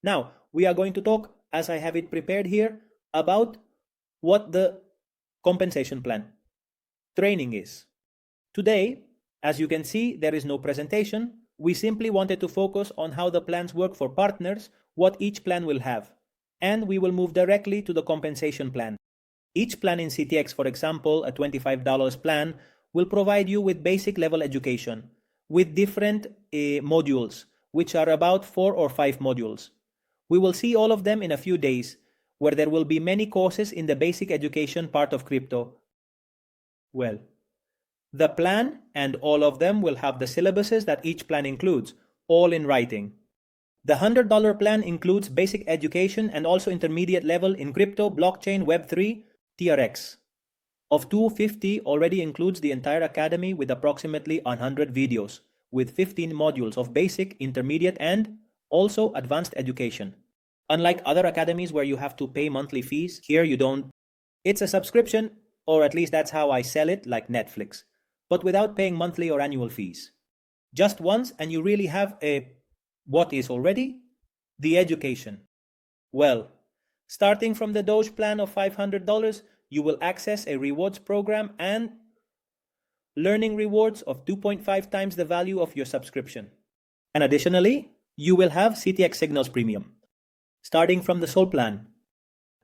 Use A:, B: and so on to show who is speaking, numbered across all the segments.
A: Now, we are going to talk, as I have it prepared here, about what the compensation plan training is. Today, as you can see, there is no presentation. We simply wanted to focus on how the plans work for partners, what each plan will have, and we will move directly to the compensation plan. Each plan in CTX, for example, a $25 plan, will provide you with basic level education with different modules, which are about 4 or 5 modules. We will see all of them in a few days, where there will be many courses in the basic education part of crypto. Well, the plan and all of them will have the syllabuses that each plan includes, all in writing. The $100 plan includes basic education and also intermediate level in crypto, blockchain, Web3, TRX. Of $250 already includes the entire academy with approximately 100 videos, with 15 modules of basic, intermediate, and also advanced education. Unlike other academies where you have to pay monthly fees, here you don't. It's a subscription, or at least that's how I sell it, like Netflix, but without paying monthly or annual fees. Just once, and you really have what is already the education. Well, starting from the Doge plan of $500, you will access a rewards program and learning rewards of 2.5 times the value of your subscription. And additionally, you will have CTX Signals Premium. Starting from the Sol plan.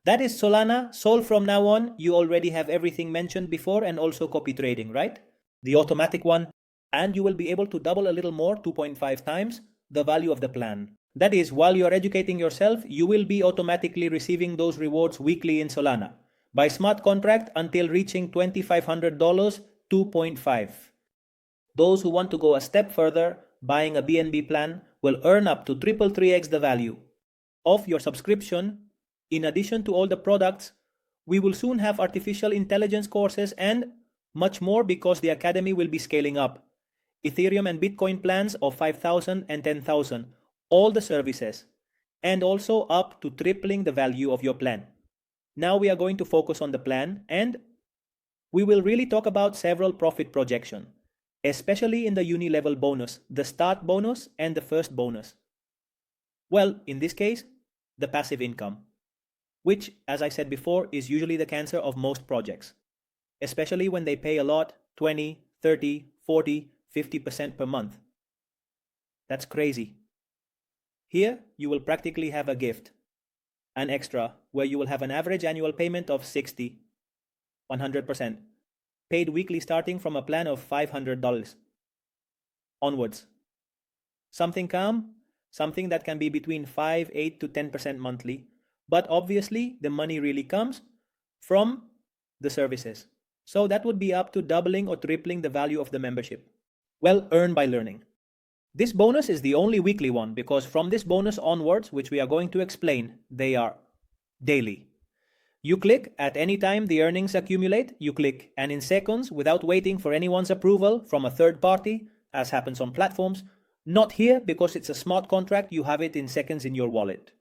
A: That is Solana. Sol from now on, you already have everything mentioned before and also copy trading, right? The automatic one. And you will be able to double a little more, 2.5 times, the value of the plan. That is, while you're educating yourself, you will be automatically receiving those rewards weekly in Solana. By smart contract until reaching $2,500, 2.5. Those who want to go a step further, buying a BNB plan will earn up to 333x the value of your subscription. In addition to all the products, we will soon have artificial intelligence courses and much more because the academy will be scaling up. Ethereum and Bitcoin plans of 5,000 and 10,000, all the services, and also up to tripling the value of your plan. Now we are going to focus on the plan and we will really talk about several profit projection, especially in the uni level bonus, the start bonus and the first bonus. Well, in this case, the passive income, which, as I said before, is usually the cancer of most projects, especially when they pay a lot, 20, 30, 40, 50% per month. That's crazy. Here, you will practically have a gift, an extra, where you will have an average annual payment of 100%, paid weekly starting from a plan of $500 onwards. Something calm, something that can be between 5, 8 to 10% monthly, but obviously the money really comes from the services. So that would be up to doubling or tripling the value of the membership. Well, earn by learning. This bonus is the only weekly one because from this bonus onwards, which we are going to explain, they are daily. You click, at any time the earnings accumulate, you click, and in seconds, without waiting for anyone's approval from a third party, as happens on platforms, not here because it's a smart contract, you have it in seconds in your wallet.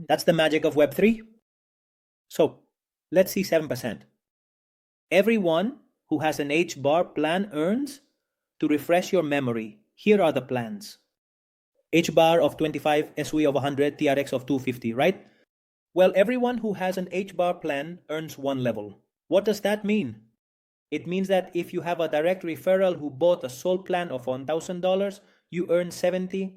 A: That's the magic of Web3. So, let's see 7%. Everyone who has an H-bar plan earns. To refresh your memory, here are the plans. H-bar of 25, SUI of 100, TRX of 250, right? Well, everyone who has an H-bar plan earns 1 level. What does that mean? It means that if you have a direct referral who bought a Sol plan of $1,000, you earn $70.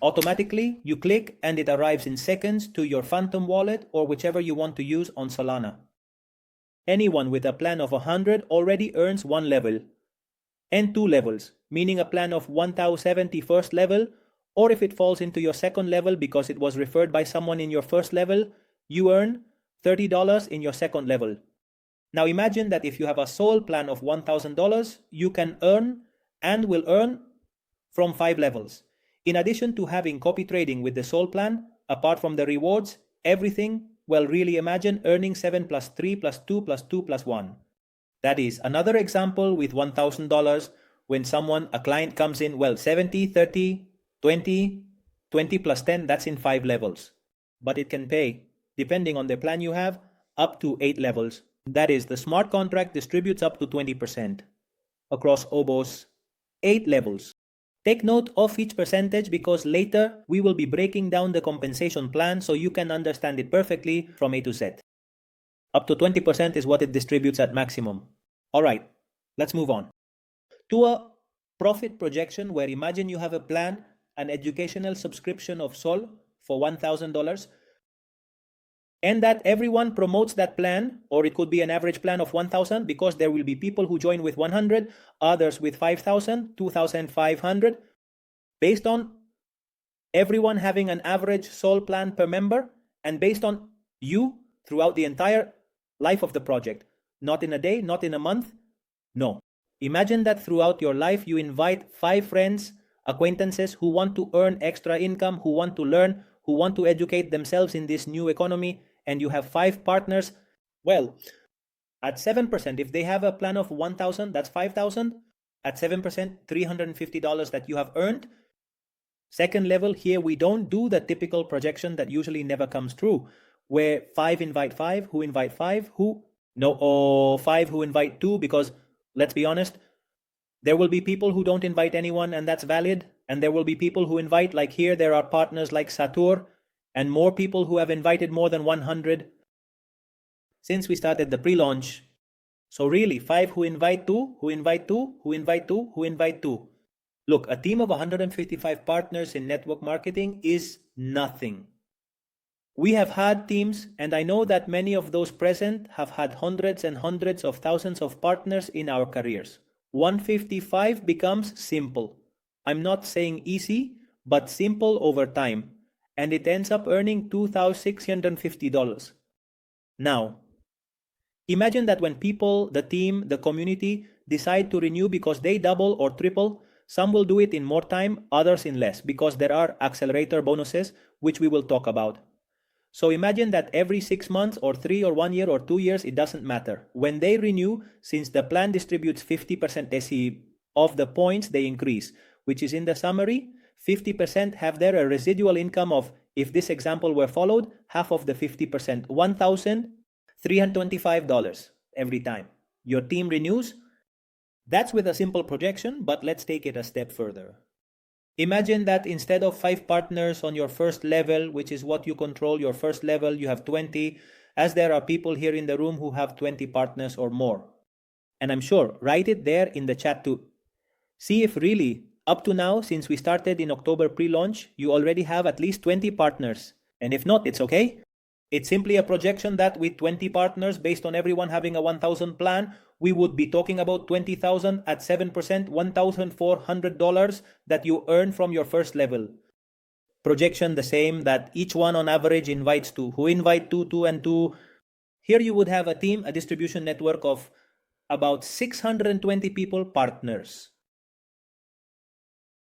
A: Automatically, you click and it arrives in seconds to your Phantom wallet or whichever you want to use on Solana. Anyone with a plan of 100 already earns 1 level. And 2 levels, meaning a plan of 1,070 first level, or if it falls into your second level because it was referred by someone in your first level, you earn $30 in your second level. Now imagine that if you have a Sol plan of $1,000, you can earn and will earn from 5 levels. In addition to having copy trading with the Sol plan, apart from the rewards, everything, well, really imagine earning 7 plus 3 plus 2 plus 2 plus 1. That is another example with $1,000 when a client comes in, well, 70, 30, 20, 20 plus 10, that's in 5 levels. But it can pay, depending on the plan you have, up to 8 levels. That is, the smart contract distributes up to 20% across almost 8 levels. Take note of each percentage because later we will be breaking down the compensation plan so you can understand it perfectly from A to Z. Up to 20% is what it distributes at maximum. All right, let's move on to a profit projection where imagine you have a plan, an educational subscription of Sol for $1,000, and that everyone promotes that plan, or it could be an average plan of 1,000 because there will be people who join with 100, others with 5,000, 2,500, based on everyone having an average Sol plan per member and based on you throughout the entire life of the project. Not in a day, not in a month. No. Imagine that throughout your life you invite 5 friends, acquaintances who want to earn extra income, who want to learn, who want to educate themselves in this new economy, and you have 5 partners. Well, at 7%, if they have a plan of 1,000, that's 5,000. At 7%, $350 that you have earned. Second level, here we don't do the typical projection that usually never comes true, where 5 invite 5, who invite 5, who? No, or 5 who invite 2, because let's be honest, there will be people who don't invite anyone and that's valid. And there will be people who invite, like here, there are partners like Satur and more people who have invited more than 100 since we started the pre-launch. So really, 5 who invite 2, who invite 2, who invite 2, who invite 2. Look, a team of 155 partners in network marketing is nothing. We have had teams, and I know that many of those present have had hundreds and hundreds of thousands of partners in our careers. 155 becomes simple. I'm not saying easy, but simple over time, and it ends up earning $2,650. Now, imagine that when people, the team, the community decide to renew because they double or triple, some will do it in more time, others in less, because there are accelerator bonuses, which we will talk about. So imagine that every 6 months or 3 or 1 year or 2 years, it doesn't matter. When they renew, since the plan distributes 50% SE of the points, they increase, which is in the summary, 50% have there a residual income of, if this example were followed, half of the 50%, $1,325 every time your team renews. That's with a simple projection, but let's take it a step further. Imagine that instead of 5 partners on your first level, which is what you control, your first level, you have 20, as there are people here in the room who have 20 partners or more. And I'm sure, write it there in the chat too. See if really, up to now, since we started in October pre-launch, you already have at least 20 partners. And if not, it's okay. It's simply a projection that with 20 partners, based on everyone having a 1,000 plan, we would be talking about 20,000 at 7%, $1,400 that you earn from your first level. Projection the same, that each one on average invites 2. Who invite 2, 2, and 2? Here you would have a team, a distribution network of about 620 people, partners.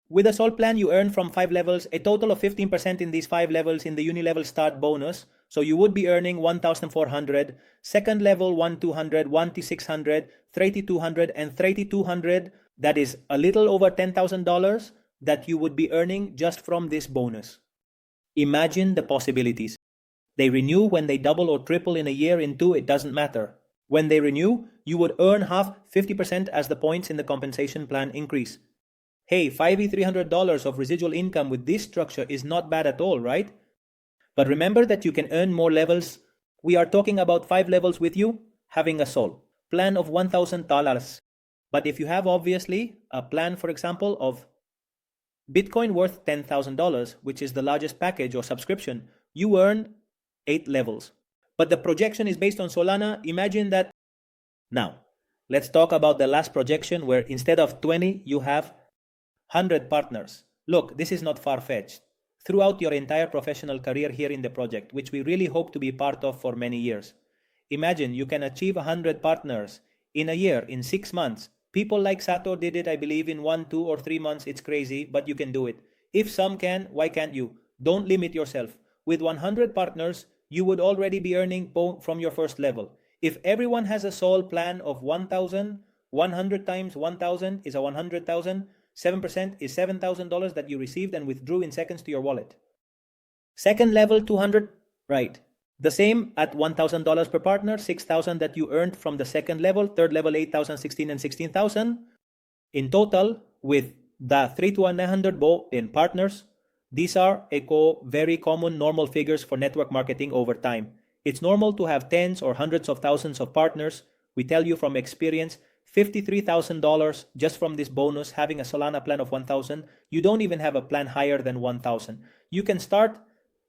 A: With a Sol plan, you earn from 5 levels, a total of 15% in these 5 levels in the uni-level start bonus. So you would be earning 1,400, second level 1,200, 1,600, 3,200, and 3,200. That is a little over $10,000 that you would be earning just from this bonus. Imagine the possibilities. They renew when they double or triple in a year, in 2, it doesn't matter. When they renew, you would earn half, 50% as the points in the compensation plan increase. Hey, $5,300 of residual income with this structure is not bad at all, right? But remember that you can earn more levels. We are talking about 5 levels with you, having a Sol plan of $1,000. But if you have obviously a plan, for example, of Bitcoin worth $10,000, which is the largest package or subscription, you earn 8 levels. But the projection is based on Solana. Imagine that. Now, let's talk about the last projection where instead of 20, you have 100 partners. Look, this is not far-fetched. Throughout your entire professional career here in the project, which we really hope to be part of for many years. Imagine you can achieve 100 partners in a year, in 6 months. People like Sato did it, I believe, in 1, 2, or 3 months. It's crazy, but you can do it. If some can, why can't you? Don't limit yourself. With 100 partners, you would already be earning from your first level. If everyone has a Sol plan of 1,000, 100 times 1,000 is a 100,000. 7% is $7,000 that you received and withdrew in seconds to your wallet. Second level, 200, right. The same at $1,000 per partner, 6,000 that you earned from the second level. Third level, 8,000, 16, and 16,000. In total, with the 3 to 100 in partners. These are very common normal figures for network marketing over time. It's normal to have tens or hundreds of thousands of partners. We tell you from experience, $53,000 just from this bonus, having a Solana plan of 1,000. You don't even have a plan higher than 1,000. You can start,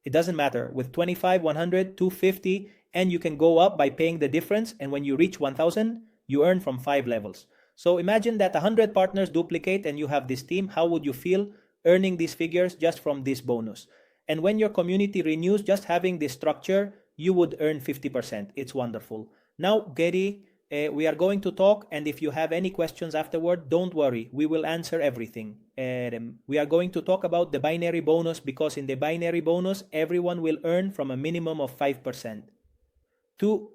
A: it doesn't matter, with 25, 100, 250, and you can go up by paying the difference. And when you reach 1,000, you earn from 5 levels. So imagine that 100 partners duplicate and you have this team. How would you feel earning these figures just from this bonus? And when your community renews, just having this structure, you would earn 50%. It's wonderful. Now, Gary, we are going to talk, and if you have any questions afterward, don't worry, we will answer everything. We are going to talk about the binary bonus, because in the binary bonus, everyone will earn from a minimum of 5% to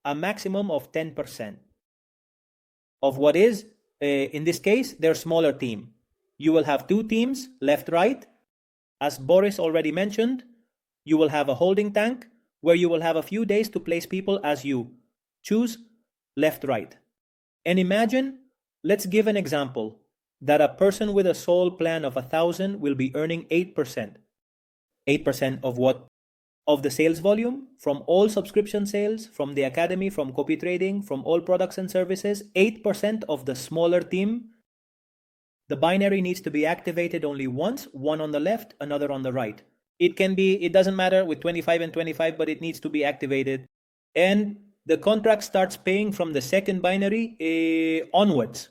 A: a maximum of 10% of what is, in this case, their smaller team. You will have 2 teams, left, right. As Boris already mentioned, you will have a holding tank where you will have a few days to place people as you choose, left, right. And imagine, let's give an example, that a person with a sole plan of 1,000 will be earning 8%. 8% of what? Of the sales volume, from all subscription sales, from the academy, from copy trading, from all products and services. 8% of the smaller team. The binary needs to be activated only once, one on the left, another on the right. It doesn't matter with 25 and 25, but it needs to be activated. And the contract starts paying from the second binary onwards.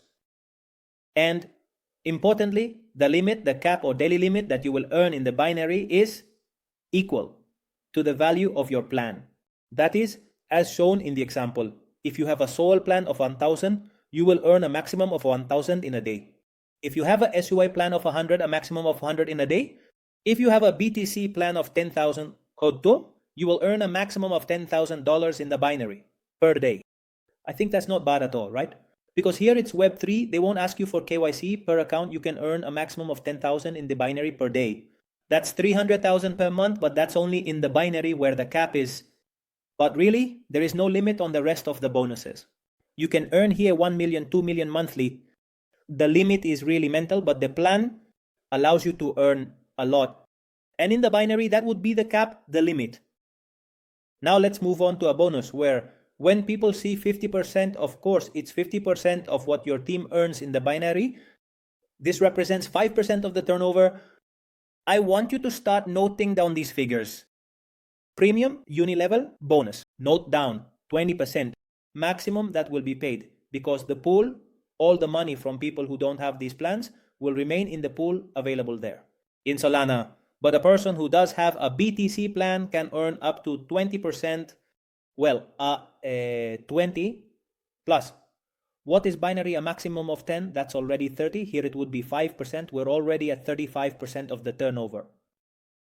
A: And importantly, the limit, the cap or daily limit that you will earn in the binary is equal to the value of your plan. That is, as shown in the example. If you have a sole plan of 1,000, you will earn a maximum of 1,000 in a day. If you have a SUI plan of 100, a maximum of 100 in a day. If you have a BTC plan of 10,000 koto, you will earn a maximum of $10,000 in the binary per day. I think that's not bad at all, right? Because here it's Web3, they won't ask you for KYC. Per account, you can earn a maximum of 10,000 in the binary per day. That's 300,000 per month, but that's only in the binary where the cap is. But really, there is no limit on the rest of the bonuses. You can earn here 1 million, 2 million monthly. The limit is really mental, but the plan allows you to earn a lot. And in the binary, that would be the cap, the limit. Now let's move on to a bonus where when people see 50%, of course, it's 50% of what your team earns in the binary. This represents 5% of the turnover. I want you to start noting down these figures. Premium, uni-level, bonus. Note down 20% maximum that will be paid, because the pool, all the money from people who don't have these plans will remain in the pool available there in Solana. But a person who does have a BTC plan can earn up to 20%, 20 plus. What is binary? A maximum of 10, that's already 30. Here it would be 5%. We're already at 35% of the turnover.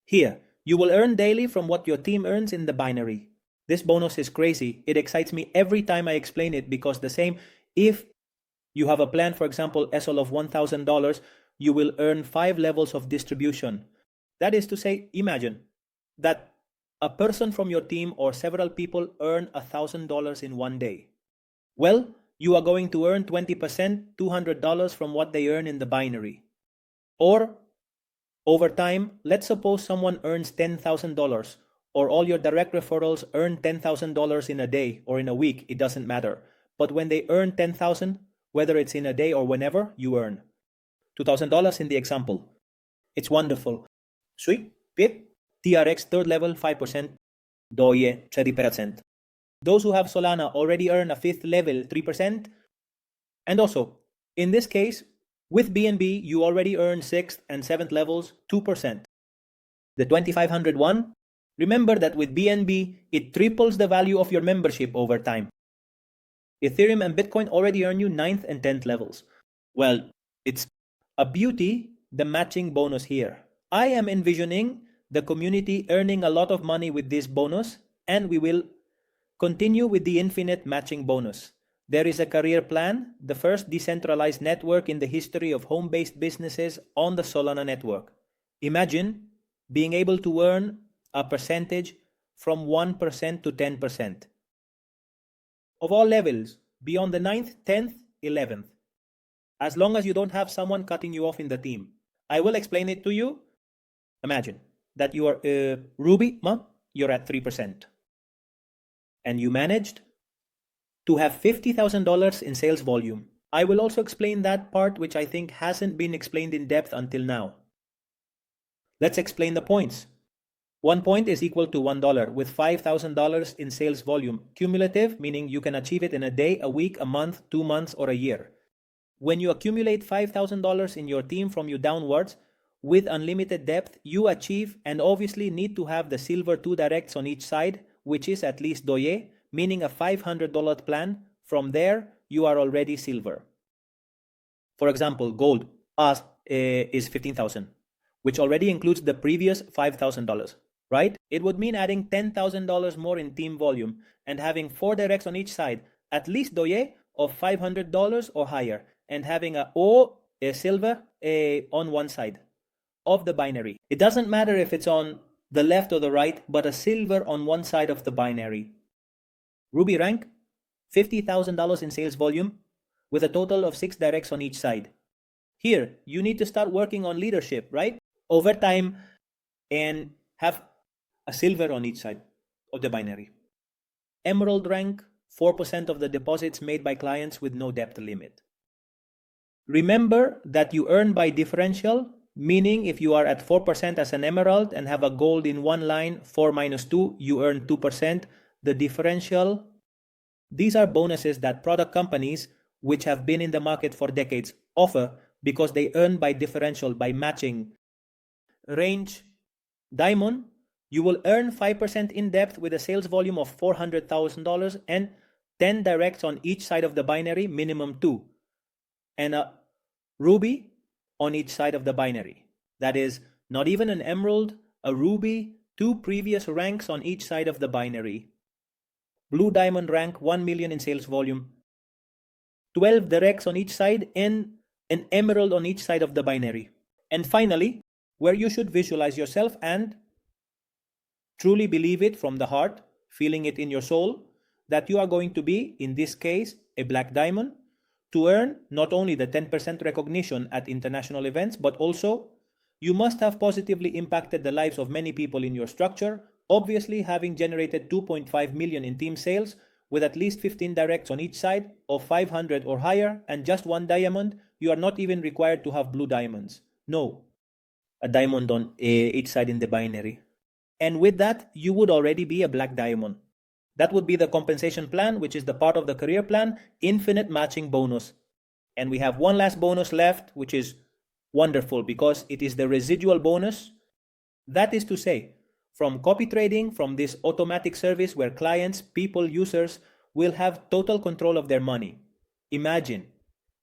A: Here, you will earn daily from what your team earns in the binary. This bonus is crazy. It excites me every time I explain it, because the same, if you have a plan, for example, SL of $1,000, you will earn 5 levels of distribution. That is to say, imagine that a person from your team or several people earn $1,000 in one day. Well, you are going to earn 20%, $200 from what they earn in the binary. Or, over time, let's suppose someone earns $10,000, or all your direct referrals earn $10,000 in a day or in a week, it doesn't matter. But when they earn $10,000, whether it's in a day or whenever, you earn $2,000 in the example. It's wonderful. Sweet, Pit, TRX third level 5%, Doye 30%. Those who have Solana already earn a 5th level 3%. And also, in this case, with BNB, you already earn 6th and 7th levels 2%. The 2500 one, remember that with BNB, it triples the value of your membership over time. Ethereum and Bitcoin already earn you 9th and 10th levels. Well, it's a beauty, the matching bonus here. I am envisioning the community earning a lot of money with this bonus, and we will continue with the infinite matching bonus. There is a career plan, the first decentralized network in the history of home-based businesses on the Solana network. Imagine being able to earn a percentage from 1% to 10% of all levels beyond the 9th, 10th, 11th. as long as you don't have someone cutting you off in the team. I will explain it to you. Imagine that you are Ruby, you're at 3%. And you managed to have $50,000 in sales volume. I will also explain that part, which I think hasn't been explained in depth until now. Let's explain the points. 1 point is equal to $1 with $5,000 in sales volume. Cumulative, meaning you can achieve it in a day, a week, a month, 2 months, or a year. When you accumulate $5,000 in your team from you downwards with unlimited depth, you achieve and obviously need to have the silver 2 directs on each side, which is at least doye, meaning a $500 plan. From there, you are already silver. For example, gold is 15,000, which already includes the previous $5,000, right? It would mean adding $10,000 more in team volume and having 4 directs on each side, at least doye of $500 or higher, and having a silver on one side of the binary. It doesn't matter if it's on the left or the right, but a silver on one side of the binary. Ruby rank, $50,000 in sales volume with a total of 6 directs on each side. Here, you need to start working on leadership, right? Over time, and have a silver on each side of the binary. Emerald rank, 4% of the deposits made by clients with no debt limit. Remember that you earn by differential, meaning if you are at 4% as an emerald and have a gold in one line, 4 minus 2, you earn 2%. The differential, these are bonuses that product companies, which have been in the market for decades, offer because they earn by differential, by matching. Range diamond, you will earn 5% in depth with a sales volume of $400,000 and 10 directs on each side of the binary, minimum 2. And a ruby on each side of the binary. That is not even an emerald, a ruby, 2 previous ranks on each side of the binary. Blue diamond rank, 1 million in sales volume, 12 directs on each side, and an emerald on each side of the binary. And finally, where you should visualize yourself and truly believe it from the heart, feeling it in your soul, that you are going to be, in this case, a black diamond, to earn not only the 10% recognition at international events, but also you must have positively impacted the lives of many people in your structure, obviously having generated 2.5 million in team sales with at least 15 directs on each side of 500 or higher and just 1 diamond. You are not even required to have blue diamonds. No, a diamond on each side in the binary. And with that, you would already be a black diamond. That would be the compensation plan, which is the part of the career plan, infinite matching bonus. And we have one last bonus left, which is wonderful because it is the residual bonus. That is to say, from copy trading, from this automatic service where clients, people, users will have total control of their money. Imagine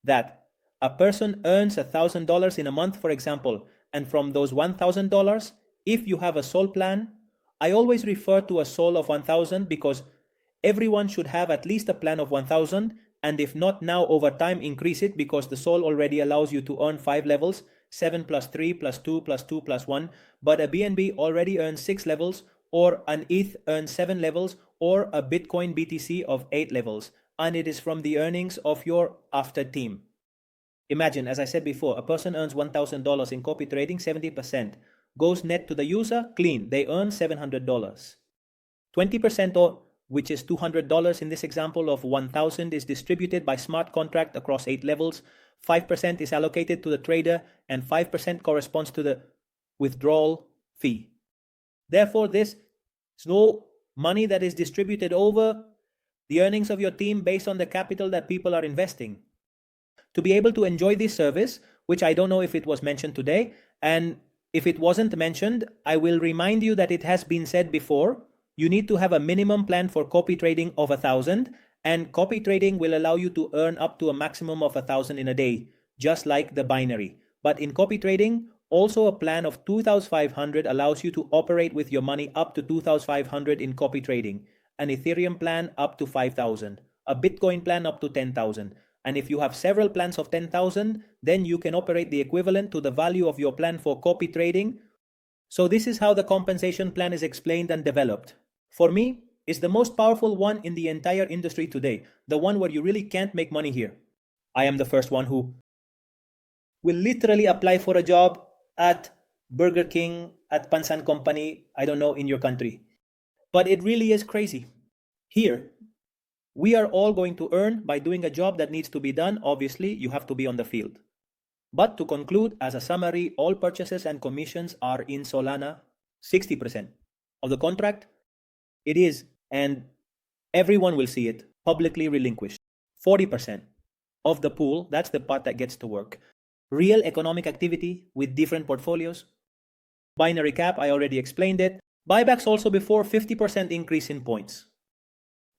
A: that a person earns $1,000 in a month, for example, and from those $1,000, if you have a soul plan, I always refer to a soul of 1,000 because everyone should have at least a plan of 1,000, and if not now, over time, increase it because the soul already allows you to earn 5 levels, 7 plus 3 plus 2 plus 2 plus 1, but a BNB already earns 6 levels, or an ETH earns 7 levels, or a Bitcoin BTC of 8 levels, and it is from the earnings of your after team. Imagine, as I said before, a person earns $1,000 in copy trading, 70%. Goes net to the user, clean, they earn $700. 20%, which is $200 in this example of 1,000, is distributed by smart contract across 8 levels. 5% is allocated to the trader, and 5% corresponds to the withdrawal fee. Therefore, this is no money that is distributed over the earnings of your team based on the capital that people are investing. To be able to enjoy this service, which I don't know if it was mentioned today, and if it wasn't mentioned, I will remind you that it has been said before. You need to have a minimum plan for copy trading of 1,000, and copy trading will allow you to earn up to a maximum of 1,000 in a day, just like the binary. But in copy trading, also a plan of 2,500 allows you to operate with your money up to 2,500 in copy trading, an Ethereum plan up to 5,000, a Bitcoin plan up to 10,000. And if you have several plans of 10,000, then you can operate the equivalent to the value of your plan for copy trading. So this is how the compensation plan is explained and developed. For me, it's the most powerful one in the entire industry today, the one where you really can't make money here. I am the first one who will literally apply for a job at Burger King, at Pansan Company, I don't know, in your country. But it really is crazy. Here, we are all going to earn by doing a job that needs to be done. Obviously, you have to be on the field. But to conclude, as a summary, all purchases and commissions are in Solana. 60% of the contract, it is, and everyone will see it, publicly relinquished. 40% of the pool, that's the part that gets to work. Real economic activity with different portfolios. Binary cap, I already explained it. Buybacks also before 50% increase in points.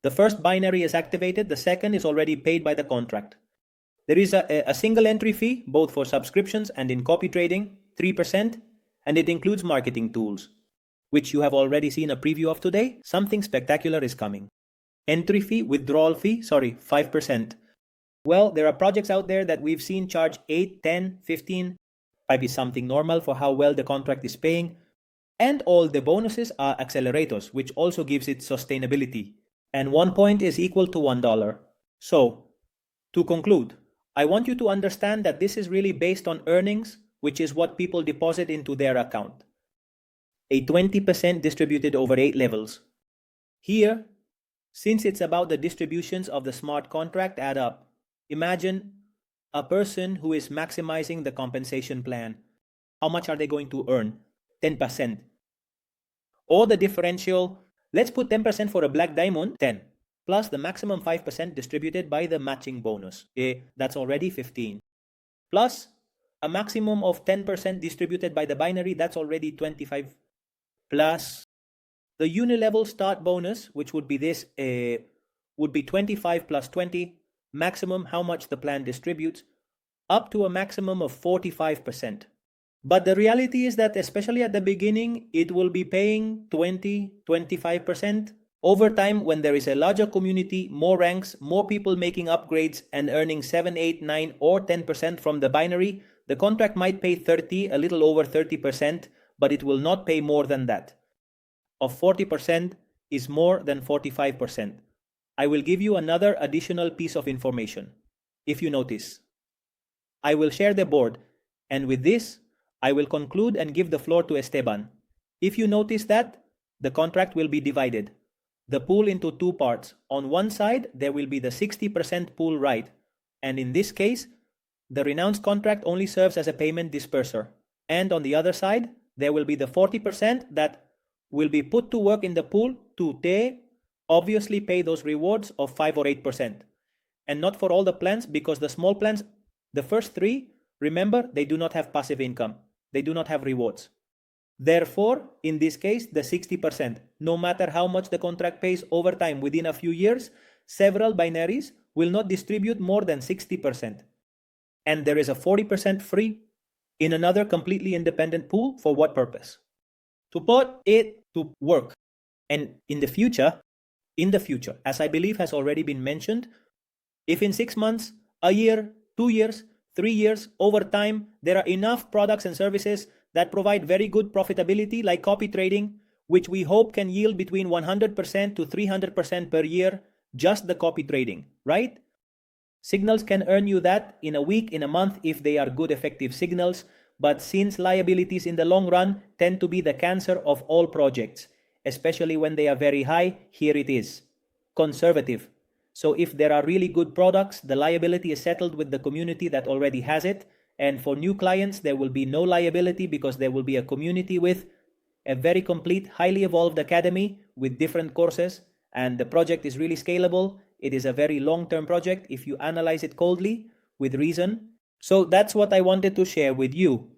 A: The first binary is activated, the second is already paid by the contract. There is a single entry fee, both for subscriptions and in copy trading, 3%, and it includes marketing tools, which you have already seen a preview of today. Something spectacular is coming. Entry fee, withdrawal fee, 5%. Well, there are projects out there that we've seen charge 8, 10, 15, might be something normal for how well the contract is paying. And all the bonuses are accelerators, which also gives it sustainability. And 1 point is equal to $1. So, to conclude, I want you to understand that this is really based on earnings, which is what people deposit into their account. A 20% distributed over 8 levels. Here, since it's about the distributions of the smart contract add up, imagine a person who is maximizing the compensation plan. How much are they going to earn? 10%. Or the differential, let's put 10% for a black diamond, 10. Plus the maximum 5% distributed by the matching bonus. That's already 15. Plus a maximum of 10% distributed by the binary, that's already 25. Plus the unilevel start bonus, which would be this, would be 25 plus 20, maximum how much the plan distributes, up to a maximum of 45%. But the reality is that especially at the beginning, it will be paying 20-25%. Over time, when there is a larger community, more ranks, more people making upgrades and earning 7, 8, 9 or 10% from the binary, the contract might pay 30, a little over 30%, but it will not pay more than that. Of 40% is more than 45%. I will give you another additional piece of information. If you notice, I will share the board, and with this, I will conclude and give the floor to Esteban. If you notice that, the contract will be divided. The pool into 2 parts. On one side, there will be the 60% pool right, and in this case, the renounced contract only serves as a payment disperser. And on the other side, there will be the 40% that will be put to work in the pool to obviously pay those rewards of 5 or 8%. And not for all the plans, because the small plans, the first 3, remember, they do not have passive income. They do not have rewards. Therefore, in this case, the 60%, no matter how much the contract pays over time within a few years, several binaries will not distribute more than 60%. And there is a 40% free in another completely independent pool. For what purpose? To put it to work. And in the future, as I believe has already been mentioned, if in 6 months, a year, 2 years, 3 years, over time, there are enough products and services that provide very good profitability like copy trading, which we hope can yield between 100% to 300% per year, just the copy trading, right? Signals can earn you that in a week, in a month, if they are good, effective signals. But since liabilities in the long run tend to be the cancer of all projects, especially when they are very high, here it is. Conservative. So if there are really good products, the liability is settled with the community that already has it. And for new clients, there will be no liability because there will be a community with a very complete, highly evolved academy with different courses. And the project is really scalable. It is a very long-term project if you analyze it coldly with reason. So that's what I wanted to share with you.